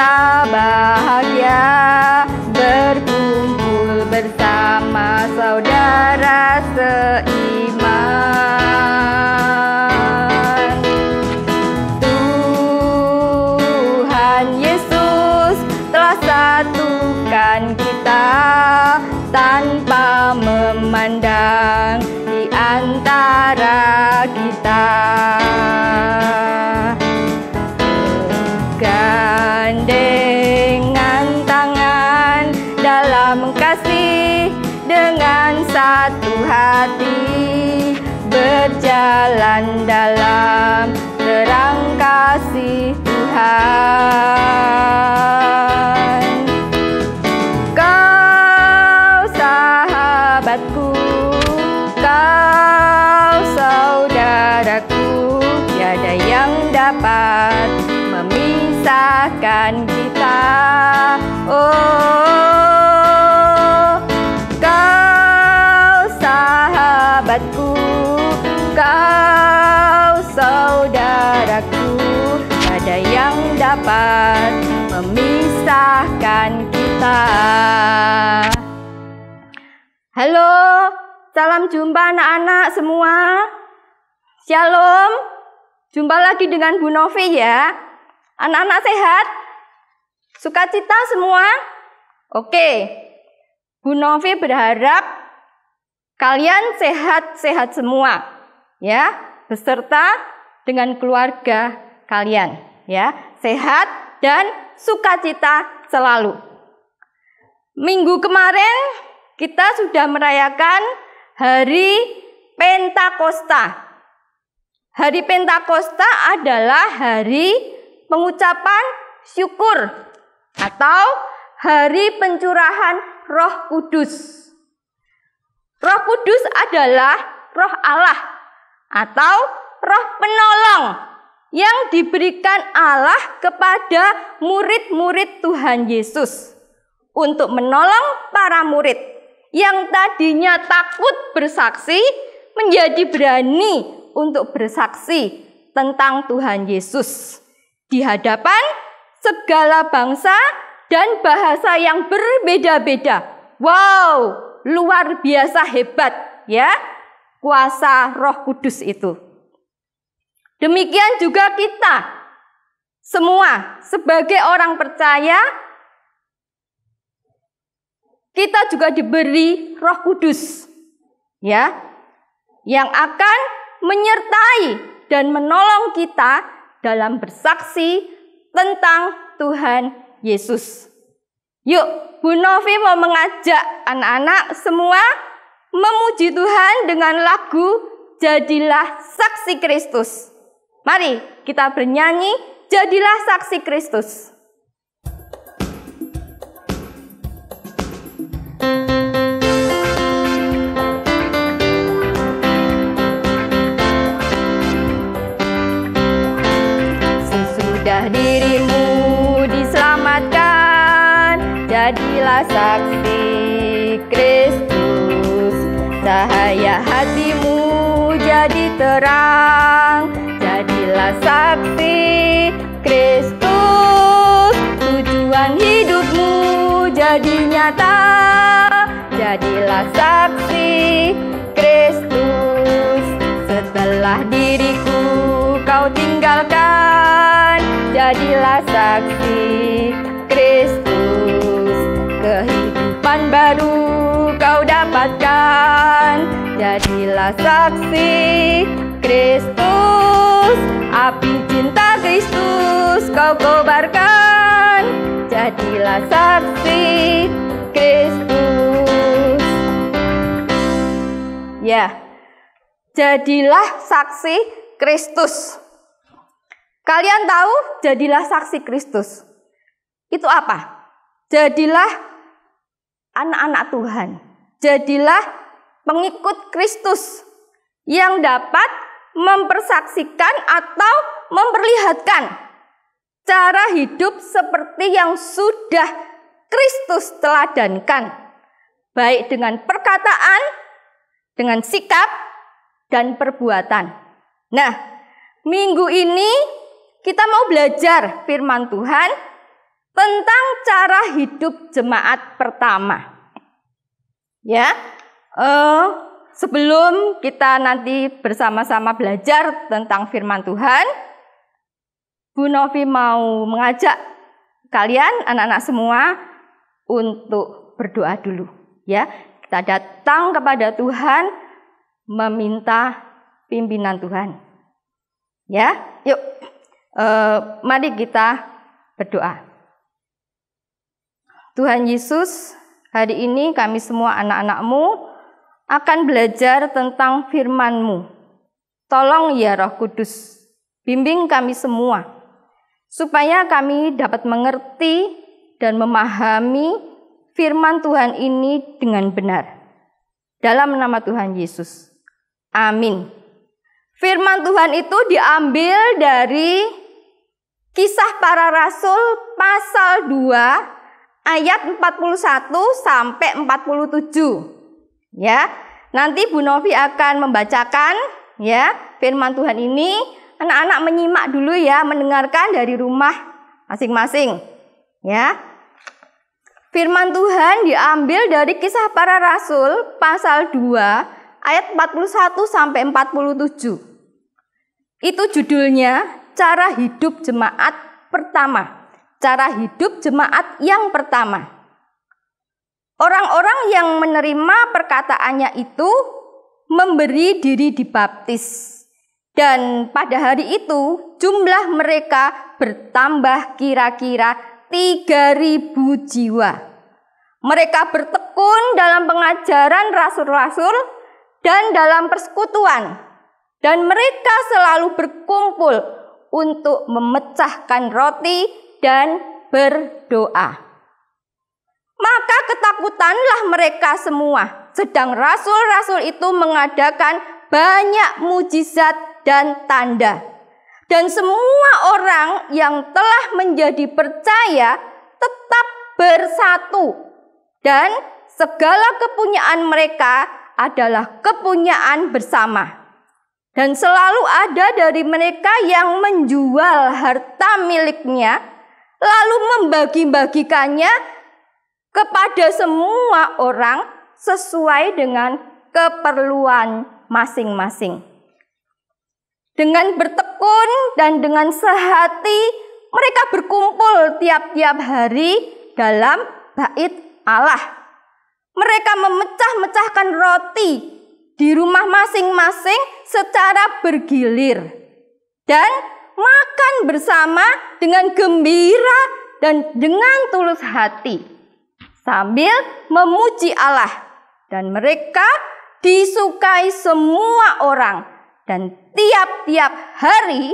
kita bahagia berkumpul bersama saudara seiman. Tuhan Yesus telah satukan kita tanpa memandang di antara kita. Gandengan tangan dalam kasih, dengan satu hati berjalan dalam terang kasih Tuhan. Kau sahabatku, kau saudaraku, tiada yang dapat memisahkan kita. Oh, kau sahabatku, kau saudaraku, tiada yang dapat memisahkan kita. Halo, salam jumpa anak-anak semua. Shalom. Jumpa lagi dengan Bu Novi ya. Anak-anak sehat? Sukacita semua? Oke. Bu Novi berharap kalian sehat-sehat semua ya, beserta dengan keluarga kalian ya. Sehat dan sukacita selalu. Minggu kemarin kita sudah merayakan Hari Pentakosta. Hari Pentakosta adalah hari pengucapan syukur atau hari pencurahan Roh Kudus. Roh Kudus adalah Roh Allah atau Roh Penolong yang diberikan Allah kepada murid-murid Tuhan Yesus untuk menolong para murid yang tadinya takut bersaksi menjadi berani untuk bersaksi tentang Tuhan Yesus di hadapan segala bangsa dan bahasa yang berbeda-beda. Wow, luar biasa hebat ya kuasa Roh Kudus itu. Demikian juga kita semua sebagai orang percaya, kita juga diberi Roh Kudus ya, yang akan menyertai dan menolong kita dalam bersaksi tentang Tuhan Yesus. Yuk, Bu Novi mau mengajak anak-anak semua memuji Tuhan dengan lagu Jadilah Saksi Kristus. Mari kita bernyanyi Jadilah Saksi Kristus. Dirimu diselamatkan, jadilah saksi Kristus. Cahaya hatimu jadi terang, jadilah saksi Kristus. Tujuan hidupmu jadi nyata, jadilah saksi Kristus. Setelah diriku kau tinggalkan, jadilah saksi Kristus. Kehidupan baru kau dapatkan, jadilah saksi Kristus. Api cinta Kristus kau kobarkan, jadilah saksi Kristus. Ya, jadilah saksi Kristus. Kalian tahu jadilah saksi Kristus itu apa? Jadilah anak-anak Tuhan. Jadilah pengikut Kristus yang dapat mempersaksikan atau memperlihatkan cara hidup seperti yang sudah Kristus teladankan, baik dengan perkataan, dengan sikap, dan perbuatan. Nah, minggu ini kita mau belajar firman Tuhan tentang cara hidup jemaat pertama. Ya, sebelum kita nanti bersama-sama belajar tentang firman Tuhan, Bu Novi mau mengajak kalian, anak-anak semua, untuk berdoa dulu. Ya, kita datang kepada Tuhan, meminta pimpinan Tuhan. Ya, yuk, mari kita berdoa. Tuhan Yesus, hari ini kami semua anak-anak-Mu akan belajar tentang firman-Mu. Tolong ya Roh Kudus, bimbing kami semua, supaya kami dapat mengerti dan memahami firman Tuhan ini dengan benar. Dalam nama Tuhan Yesus. Amin. Firman Tuhan itu diambil dari Kisah Para Rasul pasal 2 ayat 41 sampai 47. Ya, nanti Bu Novi akan membacakan ya firman Tuhan ini. Anak-anak menyimak dulu ya, mendengarkan dari rumah masing-masing. Ya. Firman Tuhan diambil dari Kisah Para Rasul pasal 2 ayat 41 sampai 47. Itu judulnya cara hidup jemaat pertama. Cara hidup jemaat yang pertama. Orang-orang yang menerima perkataannya itu memberi diri dibaptis. Dan pada hari itu jumlah mereka bertambah kira-kira 3.000 jiwa. Mereka bertekun dalam pengajaran rasul-rasul dan dalam persekutuan. Dan mereka selalu berkumpul untuk memecahkan roti dan berdoa. Maka ketakutanlah mereka semua, sedang rasul-rasul itu mengadakan banyak mujizat dan tanda. Dan semua orang yang telah menjadi percaya tetap bersatu. Dan segala kepunyaan mereka adalah kepunyaan bersama. Dan selalu ada dari mereka yang menjual harta miliknya, lalu membagi-bagikannya kepada semua orang sesuai dengan keperluan masing-masing. Dengan bertekun dan dengan sehati, mereka berkumpul tiap-tiap hari dalam bait Allah. Mereka memecah-mecahkan roti di rumah masing-masing secara bergilir dan makan bersama dengan gembira dan dengan tulus hati sambil memuji Allah, dan mereka disukai semua orang, dan tiap-tiap hari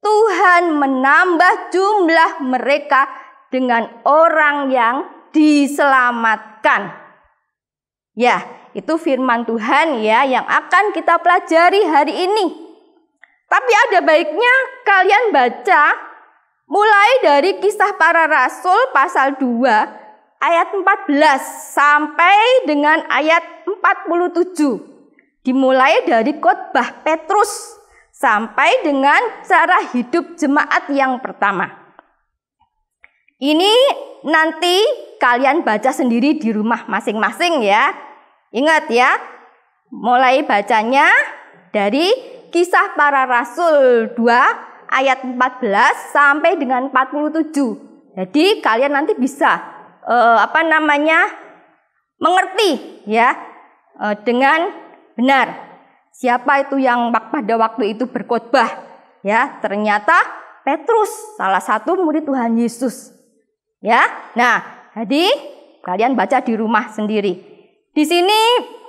Tuhan menambah jumlah mereka dengan orang yang diselamatkan. Ya, itu firman Tuhan ya yang akan kita pelajari hari ini. Tapi ada baiknya kalian baca mulai dari Kisah Para Rasul pasal 2 ayat 14 sampai dengan ayat 47. Dimulai dari khotbah Petrus sampai dengan cara hidup jemaat yang pertama. Ini nanti kalian baca sendiri di rumah masing-masing ya. Ingat ya, mulai bacanya dari Kisah Para Rasul 2 ayat 14 sampai dengan 47. Jadi kalian nanti bisa mengerti ya dengan benar siapa itu yang pada waktu itu berkhotbah. Ya, ternyata Petrus, salah satu murid Tuhan Yesus. Ya. Nah, jadi kalian baca di rumah sendiri. Di sini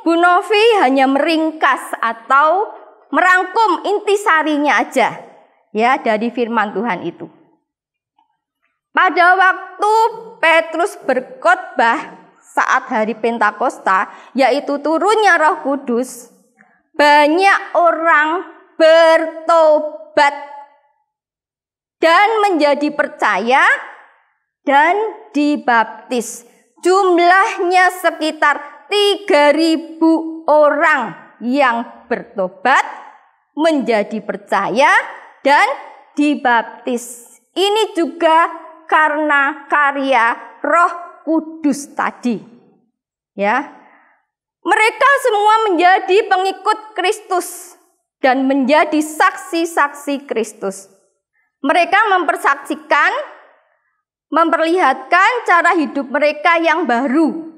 Bu Novi hanya meringkas atau merangkum intisarinya aja ya dari firman Tuhan itu. Pada waktu Petrus berkhotbah saat hari Pentakosta, yaitu turunnya Roh Kudus, banyak orang bertobat dan menjadi percaya dan dibaptis. Jumlahnya sekitar 3.000 orang yang bertobat, menjadi percaya dan dibaptis. Ini juga karena karya Roh Kudus tadi. Ya. Mereka semua menjadi pengikut Kristus dan menjadi saksi-saksi Kristus. Mereka mempersaksikan, memperlihatkan cara hidup mereka yang baru,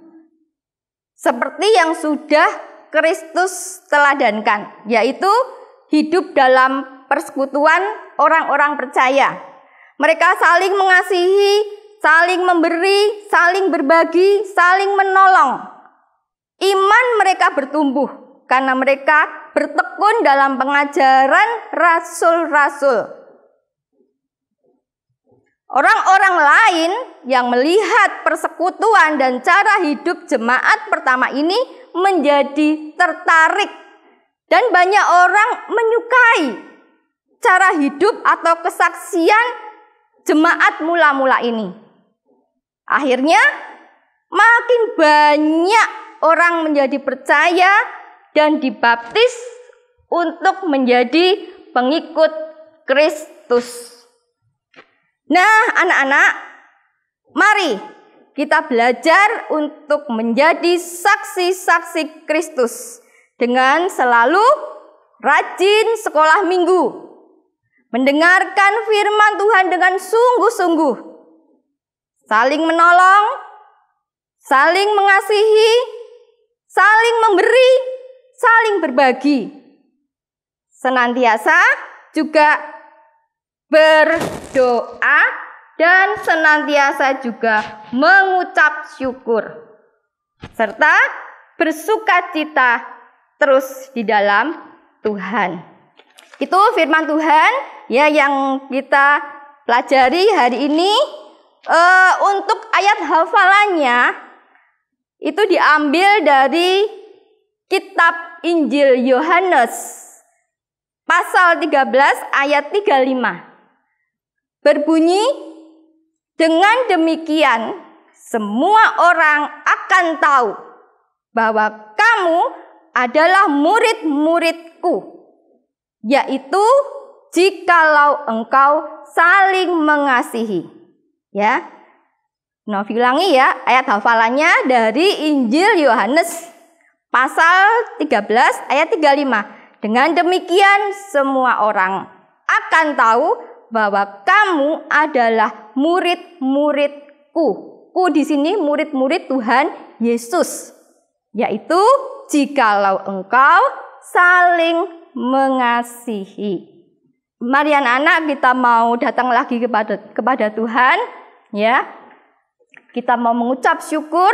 seperti yang sudah Kristus teladankan, yaitu hidup dalam persekutuan orang-orang percaya. Mereka saling mengasihi, saling memberi, saling berbagi, saling menolong. Iman mereka bertumbuh karena mereka bertekun dalam pengajaran rasul-rasul. Orang-orang lain yang melihat persekutuan dan cara hidup jemaat pertama ini menjadi tertarik, dan banyak orang menyukai cara hidup atau kesaksian jemaat mula-mula ini. Akhirnya makin banyak orang menjadi percaya dan dibaptis untuk menjadi pengikut Kristus. Nah, anak-anak, mari kita belajar untuk menjadi saksi-saksi Kristus dengan selalu rajin sekolah minggu, mendengarkan firman Tuhan dengan sungguh-sungguh, saling menolong, saling mengasihi, saling memberi, saling berbagi. Senantiasa juga berdoa dan senantiasa juga mengucap syukur, serta bersukacita terus di dalam Tuhan. Itu firman Tuhan ya yang kita pelajari hari ini. Untuk ayat hafalannya itu diambil dari kitab Injil Yohanes pasal 13 ayat 35. Berbunyi, dengan demikian semua orang akan tahu bahwa kamu adalah murid-muridku, yaitu jikalau engkau saling mengasihi. Ya, ulangi ya, ayat hafalannya dari Injil Yohanes pasal 13 ayat 35. Dengan demikian semua orang akan tahu bahwa kamu adalah murid-muridku. Ku di sini murid-murid Tuhan Yesus, yaitu jikalau engkau saling mengasihi. Mari anak-anak, kita mau datang lagi kepada Tuhan, ya. Kita mau mengucap syukur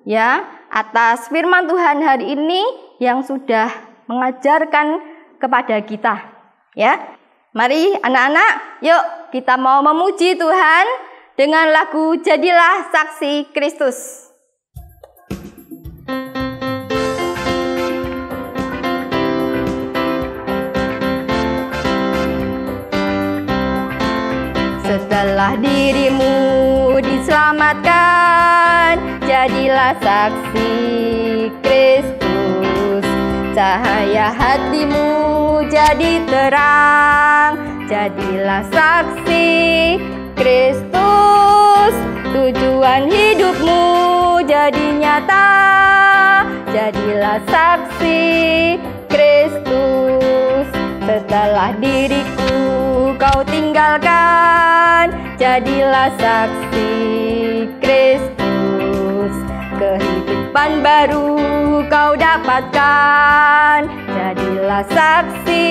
ya atas firman Tuhan hari ini yang sudah mengajarkan kepada kita, ya. Mari anak-anak, yuk kita mau memuji Tuhan dengan lagu Jadilah Saksi Kristus. Setelah dirimu diselamatkan, jadilah saksi Kristus. Cahaya hatimu jadi terang, jadilah saksi Kristus. Tujuan hidupmu jadi nyata, jadilah saksi Kristus. Setelah diriku kau tinggalkan, jadilah saksi Kristus. Kehidupan baru kau dapatkan, jadilah saksi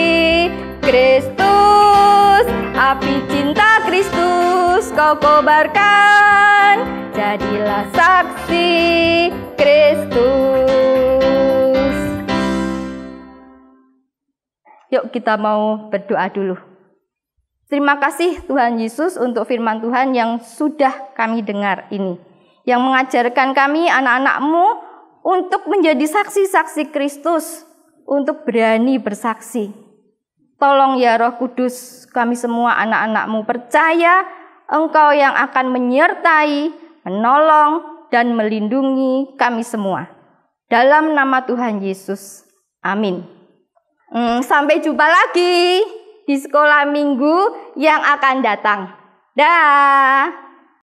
Kristus. Api cinta Kristus kau kobarkan, jadilah saksi Kristus. Yuk kita mau berdoa dulu. Terima kasih Tuhan Yesus untuk firman Tuhan yang sudah kami dengar ini, yang mengajarkan kami anak-anak-Mu untuk menjadi saksi-saksi Kristus, untuk berani bersaksi. Tolong ya Roh Kudus, kami semua anak-anak-Mu percaya Engkau yang akan menyertai, menolong, dan melindungi kami semua. Dalam nama Tuhan Yesus, amin. Sampai jumpa lagi di sekolah minggu yang akan datang. Dah.